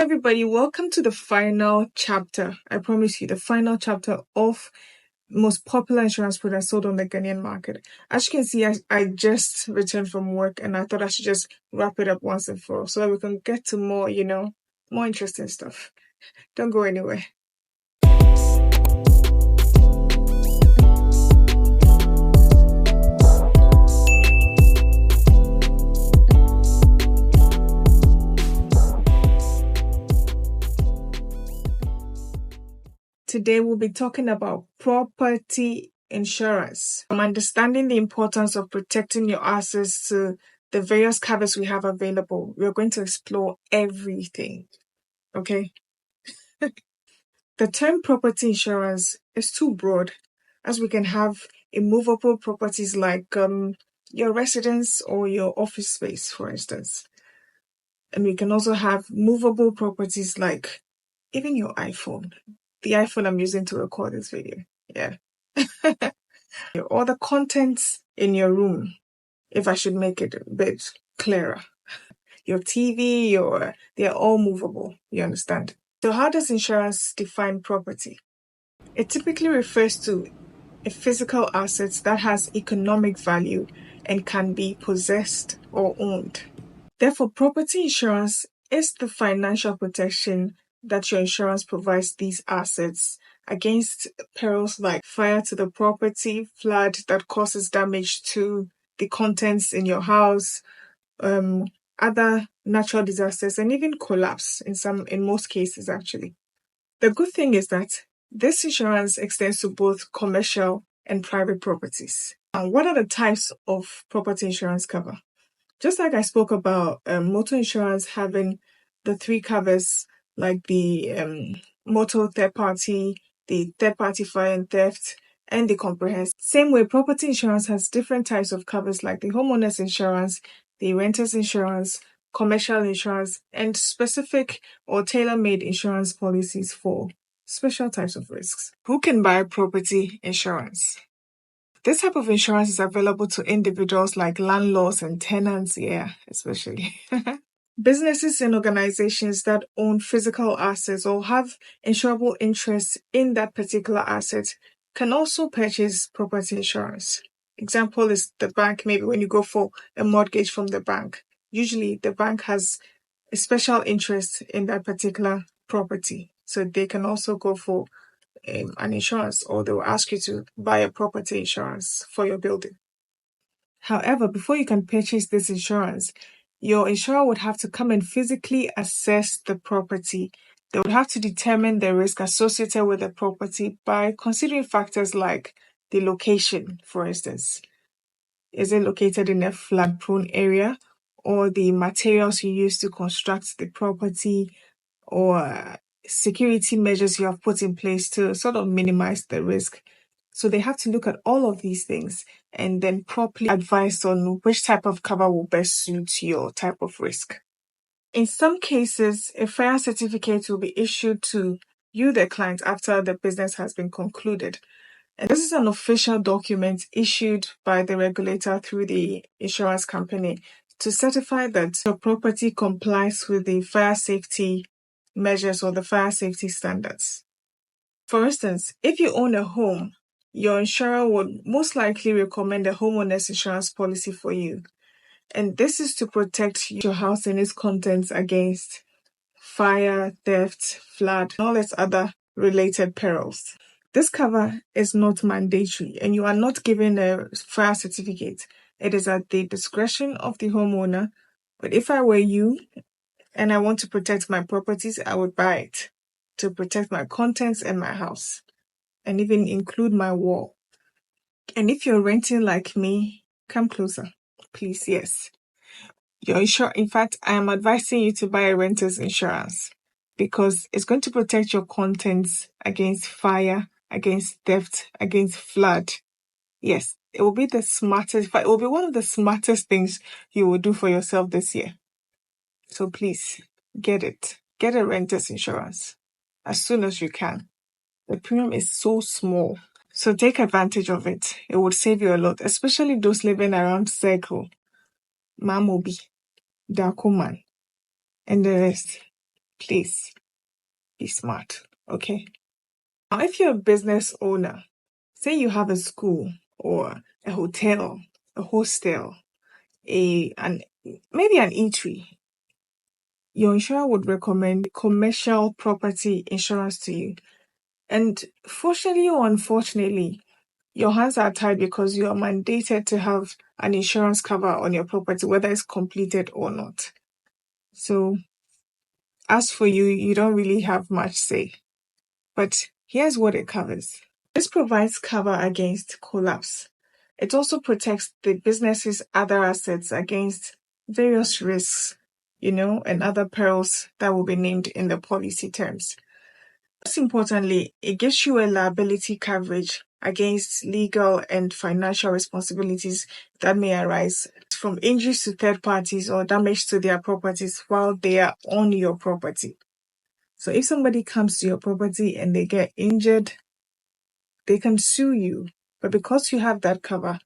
Everybody, welcome to the final chapter. I promise you, the final chapter of most popular insurance products sold on the Ghanaian market. As you can see, I just returned from work and I thought I should just wrap it up once and for all so that we can get to more, more interesting stuff. Don't go anywhere. Today we'll be talking about property insurance. I'm understanding the importance of protecting your assets to the various covers we have available. We're going to explore everything, okay? The term property insurance is too broad, as we can have immovable properties like your residence or your office space, for instance. And we can also have movable properties like even your iPhone. The iPhone I'm using to record this video. Yeah. Or the contents in your room, if I should make it a bit clearer. Your TV, they're all movable, you understand? So how does insurance define property? It typically refers to a physical asset that has economic value and can be possessed or owned. Therefore, property insurance is the financial protection that your insurance provides these assets against perils like fire to the property, flood that causes damage to the contents in your house, other natural disasters, and even collapse in most cases, actually. The good thing is that this insurance extends to both commercial and private properties. And what are the types of property insurance cover? Just like I spoke about motor insurance having the three covers, like the motor third party, the third party fire and theft, and the comprehensive. Same way, property insurance has different types of covers like the homeowner's insurance, the renter's insurance, commercial insurance, and specific or tailor-made insurance policies for special types of risks. Who can buy property insurance? This type of insurance is available to individuals like landlords and tenants, especially. Businesses and organizations that own physical assets or have insurable interests in that particular asset can also purchase property insurance. Example is the bank. Maybe when you go for a mortgage from the bank, usually the bank has a special interest in that particular property. So they can also go for an insurance, or they will ask you to buy a property insurance for your building. However, before you can purchase this insurance, your insurer would have to come and physically assess the property. They would have to determine the risk associated with the property by considering factors like the location, for instance. Is it located in a flood-prone area, or the materials you use to construct the property, or security measures you have put in place to sort of minimize the risk? So they have to look at all of these things and then properly advise on which type of cover will best suit your type of risk. In some cases, a fire certificate will be issued to you, the client, after the business has been concluded. And this is an official document issued by the regulator through the insurance company to certify that your property complies with the fire safety measures or the fire safety standards. For instance, if you own a home, your insurer would most likely recommend a homeowner's insurance policy for you. And this is to protect your house and its contents against fire, theft, flood, and all its other related perils. This cover is not mandatory and you are not given a fire certificate. It is at the discretion of the homeowner. But if I were you and I want to protect my properties, I would buy it to protect my contents and my house, and even include my wall. And if you're renting like me, come closer, please. Yes. In fact, I am advising you to buy a renter's insurance because it's going to protect your contents against fire, against theft, against flood. Yes, it will be it will be one of the smartest things you will do for yourself this year. So please, get it. Get a renter's insurance as soon as you can. The premium is so small, so take advantage of it. It would save you a lot, especially those living around Circle, Mamobi, Dakuman, and the rest. Please be smart, okay? Now, if you're a business owner, say you have a school or a hotel, a hostel, maybe an eatery, your insurer would recommend commercial property insurance to you. And fortunately or unfortunately, your hands are tied because you are mandated to have an insurance cover on your property, whether it's completed or not. So as for you, you don't really have much say. But here's what it covers. This provides cover against collapse. It also protects the business's other assets against various risks, and other perils that will be named in the policy terms. Most importantly, it gives you a liability coverage against legal and financial responsibilities that may arise from injuries to third parties or damage to their properties while they are on your property. So if somebody comes to your property and they get injured, they can sue you. But because you have that cover,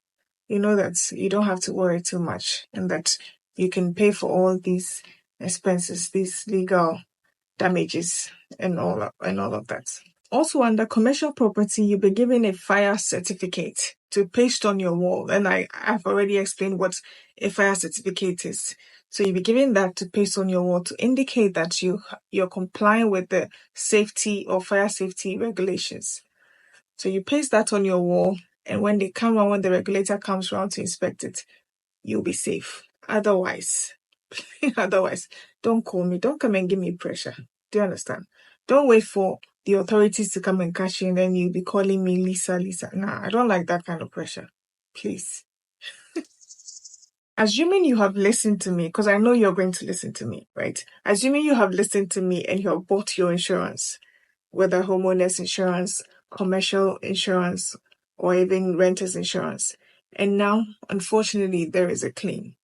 you know that you don't have to worry too much and that you can pay for all these expenses, these legal damages and all of that. Also, under commercial property, you'll be given a fire certificate to paste on your wall. And I've already explained what a fire certificate is. So you'll be given that to paste on your wall to indicate that you're complying with the safety or fire safety regulations. So you paste that on your wall, and when the regulator comes around to inspect it, you'll be safe. Otherwise, don't call me. Don't come and give me pressure. Do you understand? Don't wait for the authorities to come and catch you and then you'll be calling me Lisa. Nah, I don't like that kind of pressure. Please. Assuming you have listened to me, because I know you're going to listen to me, right? Assuming you have listened to me and you have bought your insurance, whether homeowners insurance, commercial insurance, or even renters insurance. And now, unfortunately, there is a claim.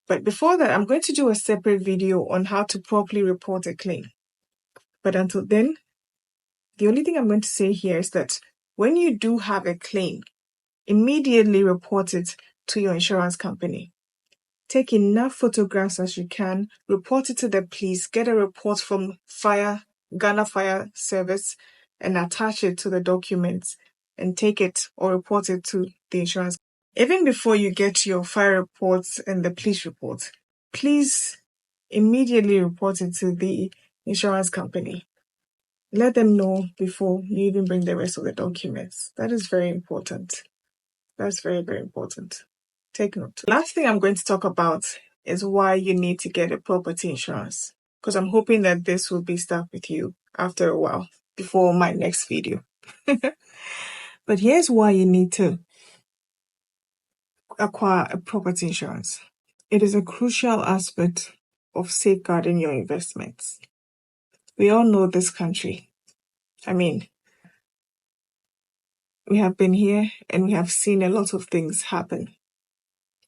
But before that, I'm going to do a separate video on how to properly report a claim. But until then, the only thing I'm going to say here is that when you do have a claim, immediately report it to your insurance company. Take enough photographs as you can, report it to the police, get a report from Ghana Fire Service, and attach it to the documents and take it or report it to the insurance. Even before you get your fire reports and the police report, please immediately report it to the insurance company. Let them know before you even bring the rest of the documents. That is very important. That's very, very important. Take note. Last thing I'm going to talk about is why you need to get a property insurance. Because I'm hoping that this will be stuck with you after a while before my next video. But here's why you need to acquire a property insurance. It is a crucial aspect of safeguarding your investments. We all know this country. I mean, we have been here and we have seen a lot of things happen.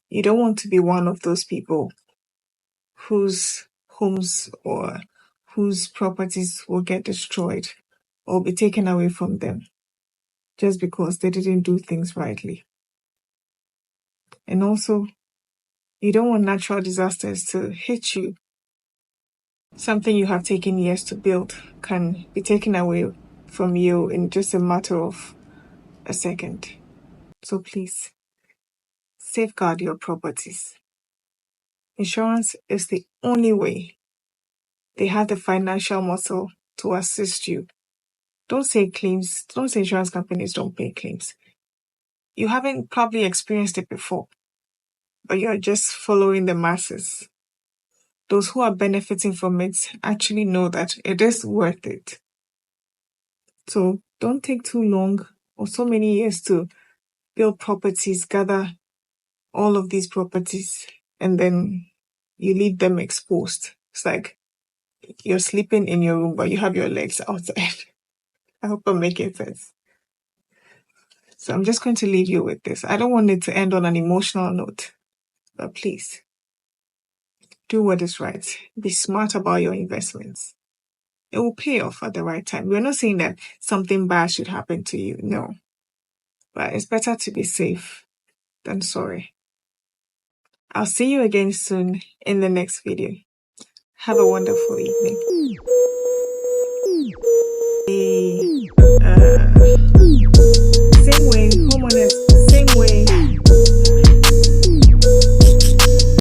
You don't want to be one of those people whose homes or whose properties will get destroyed or be taken away from them just because they didn't do things rightly. And also, you don't want natural disasters to hit you. Something you have taken years to build can be taken away from you in just a matter of a second. So please, safeguard your properties. Insurance is the only way. They have the financial muscle to assist you. Don't say insurance companies don't pay claims. You haven't probably experienced it before, but you're just following the masses. Those who are benefiting from it actually know that it is worth it. So don't take too long or so many years to build properties, gather all of these properties, and then you leave them exposed. It's like you're sleeping in your room, but you have your legs outside. I hope I'm making sense. So I'm just going to leave you with this. I don't want it to end on an emotional note, but please do what is right. Be smart about your investments. It will pay off at the right time. We're not saying that something bad should happen to you. No. But it's better to be safe than sorry. I'll see you again soon in the next video. Have a wonderful evening.